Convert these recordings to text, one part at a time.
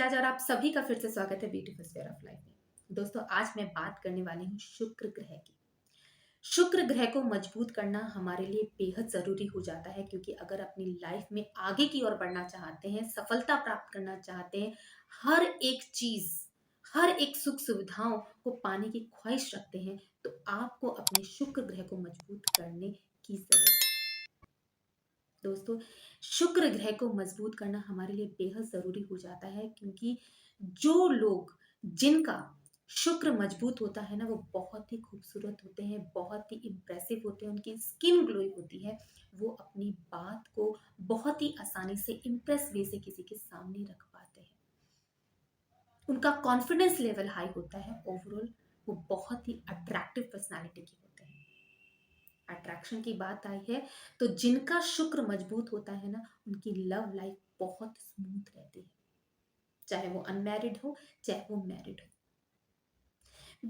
आज और आप सभी का फिर से स्वागत है ब्यूटीफुल स्फीयर ऑफ लाइफ में। दोस्तों, आज मैं बात करने वाली हूँ शुक्र ग्रह की। शुक्र ग्रह को मजबूत करना हमारे लिए बेहद जरूरी हो जाता है, क्योंकि अगर अपनी लाइफ में आगे की ओर बढ़ना चाहते हैं, सफलता प्राप्त करना चाहते हैं, हर एक चीज, हर एक सुख सुविधाओं को पाने की ख्वाहिश रखते हैं, तो आपको अपने शुक्र ग्रह को मजबूत करने की जरूरत है। दोस्तों, शुक्र ग्रह को मजबूत करना हमारे लिए बेहद जरूरी हो जाता है, क्योंकि जो लोग, जिनका शुक्र मजबूत होता है ना, वो बहुत ही खूबसूरत होते हैं, बहुत ही इम्प्रेसिव होते हैं, उनकी स्किन ग्लोइंग होती है। वो अपनी बात को बहुत ही आसानी से इम्प्रेस वे से किसी के सामने रख पाते हैं। उनका कॉन्फिडेंस लेवल हाई होता है। ओवरऑल वो बहुत ही अट्रैक्टिव पर्सनालिटी के होते हैं। अट्रैक्शन की बात आई है तो जिनका शुक्र मजबूत होता है ना, उनकी लव लाइफ बहुत स्मूथ रहती है, चाहे वो अनमैरिड हो चाहे वो मैरिड हो।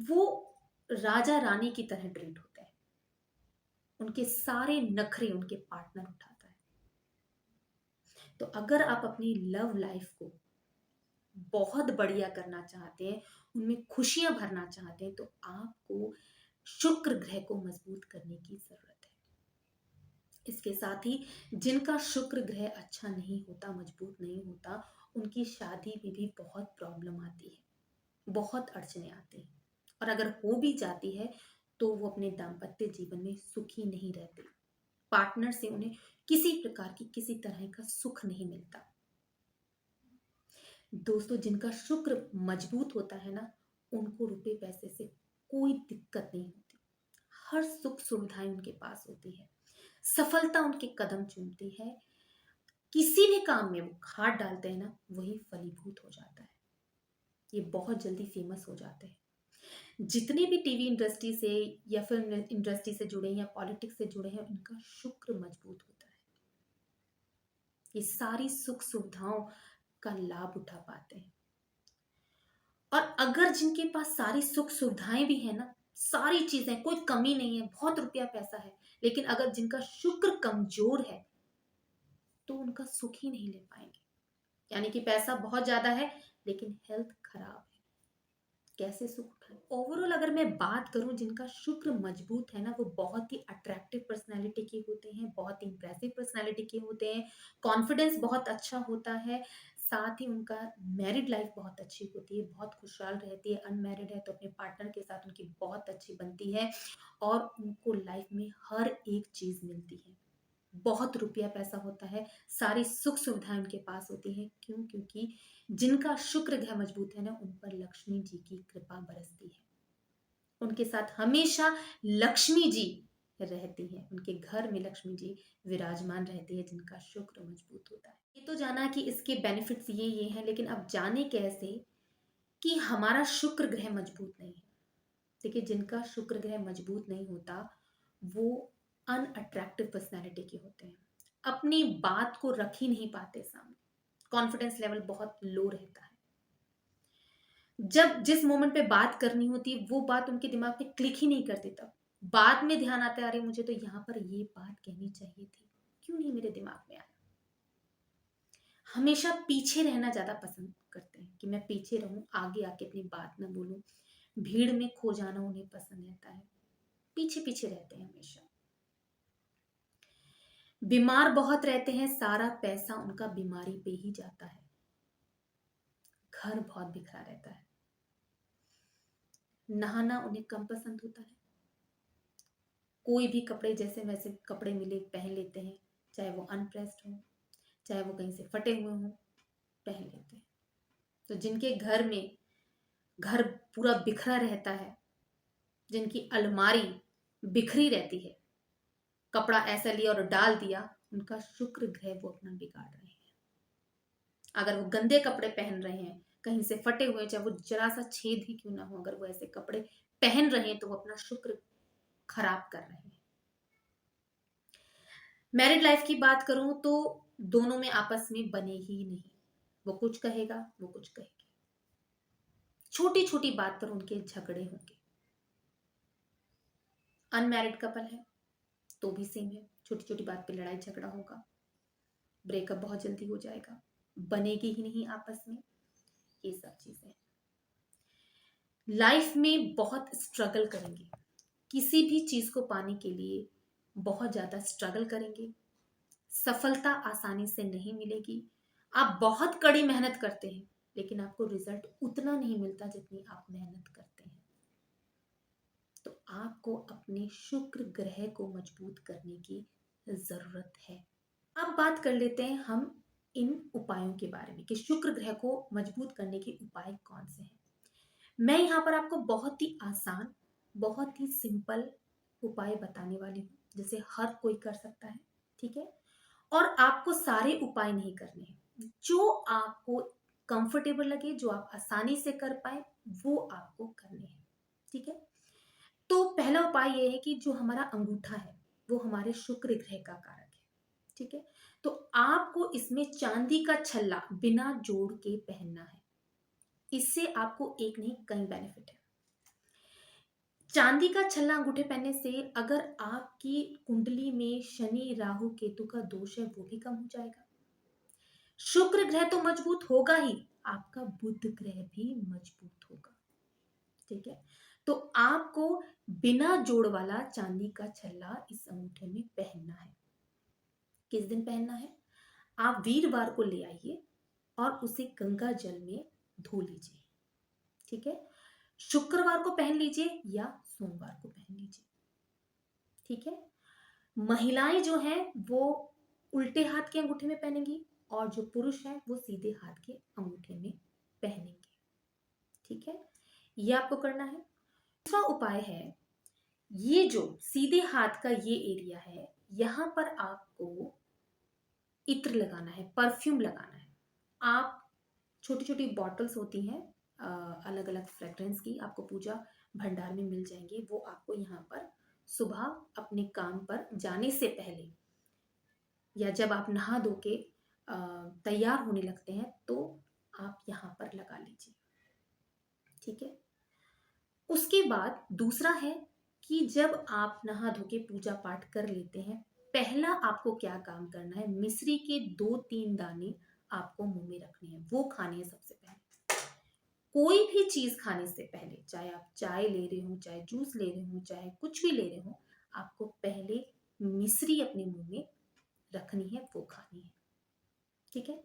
वो राजा रानी की तरह ट्रीट होते हैं। उनके सारे नखरे उनके पार्टनर उठाता है। तो अगर आप अपनी लव लाइफ को बहुत बढ़िया करना चाहते हैं, उनमें खुशियां भरना चाहते हैं, तो आपको शुक्र ग्रह को मजबूत करने की जरूरत है। इसके साथ ही जिनका शुक्र ग्रह अच्छा नहीं होता, मजबूत नहीं होता, उनकी शादी में भी बहुत प्रॉब्लम आती है, बहुत अड़चने आती हैं। और अगर हो भी जाती है तो वो अपने दाम्पत्य जीवन में सुखी नहीं रहते। पार्टनर से उन्हें किसी प्रकार की, किसी तरह का सुख नहीं मिलता। दोस्तों, जिनका शुक्र मजबूत होता है ना, उनको रुपए पैसे से कोई दिक्कत नहीं होती। हर सुख सुविधाएं उनके पास होती है। सफलता उनके कदम चूमती है। किसी भी काम में वो हाथ डालते हैं ना, वही फलीभूत हो जाता है। ये बहुत जल्दी फेमस हो जाते हैं। जितने भी टीवी इंडस्ट्री से या फिल्म इंडस्ट्री से जुड़े हैं या पॉलिटिक्स से जुड़े हैं, उनका शुक्र मजबूत होता है। ये सारी सुख सुविधाओं का लाभ उठा पाते हैं। और अगर जिनके पास सारी सुख सुविधाएं भी है ना, सारी चीजें, कोई कमी नहीं है, बहुत रुपया पैसा है, लेकिन अगर जिनका शुक्र कमजोर है तो उनका सुख ही नहीं ले पाएंगे। यानी कि पैसा बहुत ज्यादा है लेकिन हेल्थ खराब है, कैसे सुख उठाए। ओवरऑल अगर मैं बात करूं, जिनका शुक्र मजबूत है ना, वो बहुत ही अट्रैक्टिव पर्सनालिटी के होते हैं, बहुत इंप्रेसिव पर्सनालिटी के होते हैं, कॉन्फिडेंस बहुत अच्छा होता है। साथ ही उनका मैरिड लाइफ बहुत अच्छी होती है, बहुत खुशहाल रहती है। अनमैरिड है तो अपने पार्टनर के साथ उनकी बहुत अच्छी बनती है और उनको लाइफ में हर एक चीज मिलती है। बहुत रुपया पैसा होता है, सारी सुख सुविधाएं उनके पास होती हैं। क्यों? क्योंकि जिनका शुक्र ग्रह मजबूत है ना, उन पर लक्ष्मी जी की कृपा बरसती है। उनके साथ हमेशा लक्ष्मी जी रहती है। उनके घर में लक्ष्मी जी विराजमान रहती है, जिनका शुक्र मजबूत होता है। ये तो जाना कि इसके बेनिफिट्स ये हैं, लेकिन अब जाने कैसे कि हमारा शुक्र ग्रह मजबूत नहीं है। देखिए, जिनका शुक्र ग्रह मजबूत नहीं होता, वो अनअट्रैक्टिव पर्सनैलिटी के होते हैं। अपनी बात को रख ही नहीं पाते सामने। कॉन्फिडेंस लेवल बहुत लो रहता है। जब जिस मोमेंट पे बात करनी होती है, वो बात उनके दिमाग में क्लिक ही नहीं करती। तब बाद में ध्यान आता है, अरे मुझे तो यहाँ पर ये बात कहनी चाहिए थी, क्यों नहीं मेरे दिमाग में आया। हमेशा पीछे रहना ज्यादा पसंद करते हैं, कि मैं पीछे रहूं, आगे आके अपनी बात ना बोलूं। भीड़ में खो जाना उन्हें पसंद रहता है। पीछे पीछे रहते हैं हमेशा। बीमार बहुत रहते हैं, सारा पैसा उनका बीमारी पे ही जाता है। घर बहुत बिखरा रहता है। नहाना उन्हें कम पसंद होता है। कोई भी कपड़े जैसे वैसे कपड़े मिले पहन लेते हैं, चाहे वो अनप्रेस्ड हो, चाहे वो कहीं से फटे हुए हों, पहन लेते हैं। तो जिनके घर में घर पूरा बिखरा रहता है, जिनकी अलमारी बिखरी रहती है, कपड़ा ऐसा लिया और डाल दिया, उनका शुक्र ग्रह वो अपना बिगाड़ रहे हैं। अगर वो गंदे कपड़े पहन रहे हैं, कहीं से फटे हुए, चाहे वो जरा सा छेद ही क्यों ना हो, अगर वो ऐसे कपड़े पहन रहे हैं तो वो अपना शुक्र खराब कर रहे हैं। मैरिड लाइफ की बात करूं तो दोनों में आपस में बने ही नहीं। वो कुछ कहेगा, वो कुछ कहेगी। छोटी छोटी बात पर उनके झगड़े होंगे। अनमैरिड कपल है तो भी सेम है, छोटी छोटी बात पे लड़ाई झगड़ा होगा, ब्रेकअप बहुत जल्दी हो जाएगा, बनेगी ही नहीं आपस में। ये सब चीजें लाइफ में बहुत स्ट्रगल करेंगे, किसी भी चीज को पाने के लिए बहुत ज्यादा स्ट्रगल करेंगे। सफलता आसानी से नहीं मिलेगी। आप बहुत कड़ी मेहनत करते हैं लेकिन आपको रिजल्ट उतना नहीं मिलता जितनी आप मेहनत करते हैं। तो आपको अपने शुक्र ग्रह को मजबूत करने की जरूरत है। अब बात कर लेते हैं हम इन उपायों के बारे में कि शुक्र ग्रह को मजबूत करने के उपाय कौन से हैं। मैं यहाँ पर आपको बहुत ही आसान, बहुत ही सिंपल उपाय बताने वाली हूँ जिसे हर कोई कर सकता है। ठीक है, और आपको सारे उपाय नहीं करने हैं, जो आपको कंफर्टेबल लगे, जो आप आसानी से कर पाए वो आपको करने हैं। ठीक है, तो पहला उपाय यह है कि जो हमारा अंगूठा है वो हमारे शुक्र ग्रह का कारक है। ठीक है, तो आपको इसमें चांदी का छल्ला बिना जोड़ के पहनना है। इससे आपको एक नहीं कई बेनिफिट है। चांदी का छल्ला अंगूठे पहनने से अगर आपकी कुंडली में शनि राहु केतु का दोष है वो भी कम हो जाएगा। शुक्र ग्रह तो मजबूत होगा ही, आपका बुध ग्रह भी मजबूत होगा। ठीक है, तो आपको बिना जोड़ वाला चांदी का छल्ला इस अंगूठे में पहनना है। किस दिन पहनना है? आप वीरवार को ले आइए और उसे गंगा जल में धो लीजिए। ठीक है, शुक्रवार को पहन लीजिए या सोमवार को पहन लीजिए। ठीक है, महिलाएं जो हैं वो उल्टे हाथ के अंगूठे में पहनेंगी और जो पुरुष हैं वो सीधे हाथ के अंगूठे में पहनेंगे। ठीक है, ये आपको करना है। दूसरा उपाय है, ये जो सीधे हाथ का ये एरिया है यहां पर आपको इत्र लगाना है, परफ्यूम लगाना है। आप छोटी छोटी बॉटल्स होती हैं अलग अलग फ्रेग्रेंस की, आपको पूजा भंडार में मिल जाएंगे। वो आपको यहाँ पर सुबह अपने काम पर जाने से पहले या जब आप नहा धो के तैयार होने लगते हैं तो आप यहाँ पर लगा लीजिए। ठीक है, उसके बाद दूसरा है कि जब आप नहा धो के पूजा पाठ कर लेते हैं, पहला आपको क्या काम करना है, मिश्री के 2-3 दाने आपको मुंह में रखने हैं, वो खाने हैं सबसे पहले। कोई भी चीज खाने से पहले, चाहे आप चाय ले रहे हो, चाहे जूस ले रहे हो, चाहे कुछ भी ले रहे हो, आपको पहले मिश्री अपने मुंह में रखनी है, वो खानी है। ठीक है,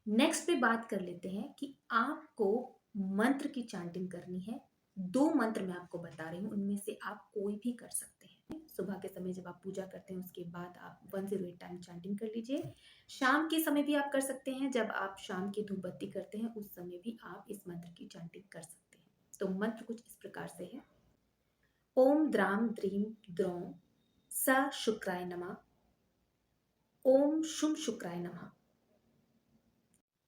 नेक्स्ट पे बात कर लेते हैं कि आपको मंत्र की चैंटिंग करनी है। 2 मंत्र मैं आपको बता रही हूँ, उनमें से आप कोई भी कर सकते हैं। सुबह के समय जब आप पूजा करते हैं उसके बाद आप 108 टाइम चैंटिंग कर लीजिए। शाम के समय भी आप कर सकते हैं, जब आप शाम की धूप बत्ती करते हैं उस समय भी आप इस मंत्र की चैंटिंग कर सकते हैं। तो मंत्र कुछ इस प्रकार से है, ओम द्राम द्रीम द्रौं स शुक्राय नमः, ओम शुम शुक्राय नमः।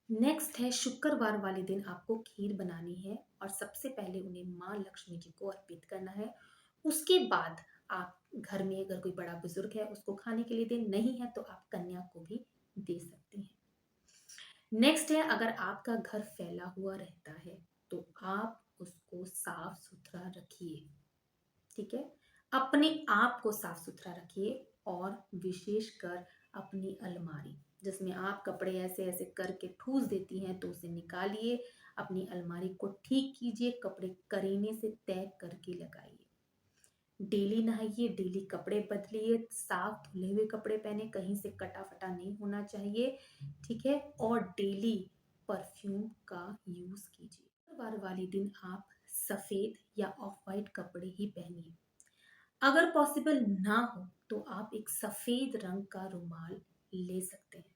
नेक्स्ट है, शुक्रवार वाले दिन आपको खीर बनानी है और सबसे पहले उन्हें माँ लक्ष्मी जी को अर्पित करना है। उसके बाद आप घर में अगर कोई बड़ा बुजुर्ग है उसको खाने के लिए दें, नहीं है तो आप कन्या को भी दे सकते हैं। नेक्स्ट है, अगर आपका घर फैला हुआ रहता है तो आप उसको साफ सुथरा रखिए। ठीक है, अपने आप को साफ सुथरा रखिए और विशेषकर अपनी अलमारी जिसमें आप कपड़े ऐसे ऐसे करके ठूस देती हैं तो उसे निकालिए, अपनी अलमारी को ठीक कीजिए, कपड़े करीने से तय करके लगाइए। डेली नहाइए, डेली कपड़े बदलिए, साफ धुले हुए कपड़े पहने, कहीं से कटा फटा नहीं होना चाहिए। ठीक है, और डेली परफ्यूम का यूज कीजिए। शुक्रवार वाले दिन आप सफेद या ऑफ वाइट कपड़े ही पहनिए। अगर पॉसिबल ना हो तो आप एक सफेद रंग का रुमाल ले सकते हैं।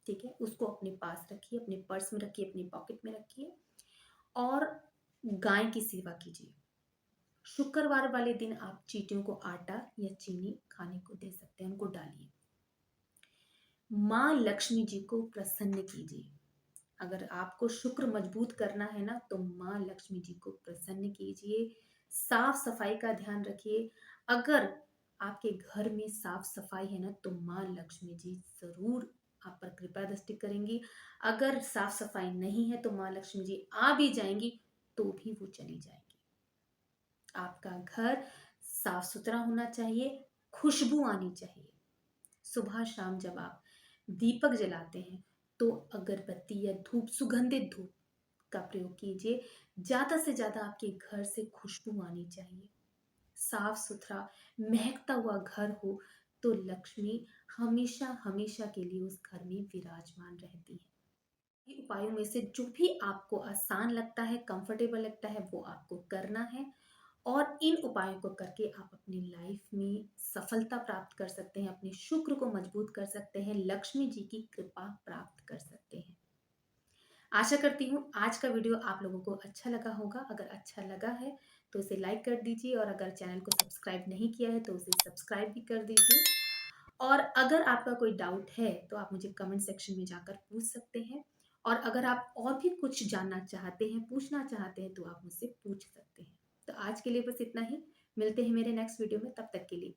ठीक है, उसको अपने पास रखिए, अपने पर्स में रखिए, अपने पॉकेट में रखिए और गाय की सेवा कीजिए। शुक्रवार वाले दिन आप चींटियों को आटा या चीनी खाने को दे सकते हैं, उनको डालिए। माँ लक्ष्मी जी को प्रसन्न कीजिए। अगर आपको शुक्र मजबूत करना है ना तो माँ लक्ष्मी जी को प्रसन्न कीजिए। साफ सफाई का ध्यान रखिए। अगर आपके घर में साफ सफाई है ना तो माँ लक्ष्मी जी जरूर आप पर कृपा दृष्टि करेंगी। अगर साफ सफाई नहीं है तो माँ लक्ष्मी जी आ भी जाएंगी तो भी वो चली जाएंगी। आपका घर साफ सुथरा होना चाहिए, खुशबू आनी चाहिए। सुबह शाम जब आप दीपक जलाते हैं तो अगरबत्ती या धूप, सुगंधित धूप का प्रयोग कीजिए। ज़्यादा से ज़्यादा आपके घर से खुशबू आनी चाहिए। साफ-सुथरा, महकता हुआ घर हो तो लक्ष्मी हमेशा-हमेशा के लिए उस घर में विराजमान रहती है। ये उपायों में से जो भी आपको आसान लगता है, कंफर्टेबल लगता है, वो आपको करना है और इन उपायों को करके आप अपनी लाइफ में सफलता प्राप्त कर सकते हैं, अपने शुक्र को मजबूत कर सकते हैं, लक्ष्मी जी की कृपा प्राप्त कर सकते हैं। आशा करती हूँ आज का वीडियो आप लोगों को अच्छा लगा होगा। अगर अच्छा लगा है तो इसे लाइक कर दीजिए और अगर चैनल को सब्सक्राइब नहीं किया है तो उसे सब्सक्राइब भी कर दीजिए। और अगर आपका कोई डाउट है तो आप मुझे कमेंट सेक्शन में जाकर पूछ सकते हैं और अगर आप और भी कुछ जानना चाहते हैं, पूछना चाहते हैं तो आप मुझसे पूछ सकते हैं। तो आज के लिए बस इतना ही। मिलते हैं मेरे नेक्स्ट वीडियो में, तब तक के लिए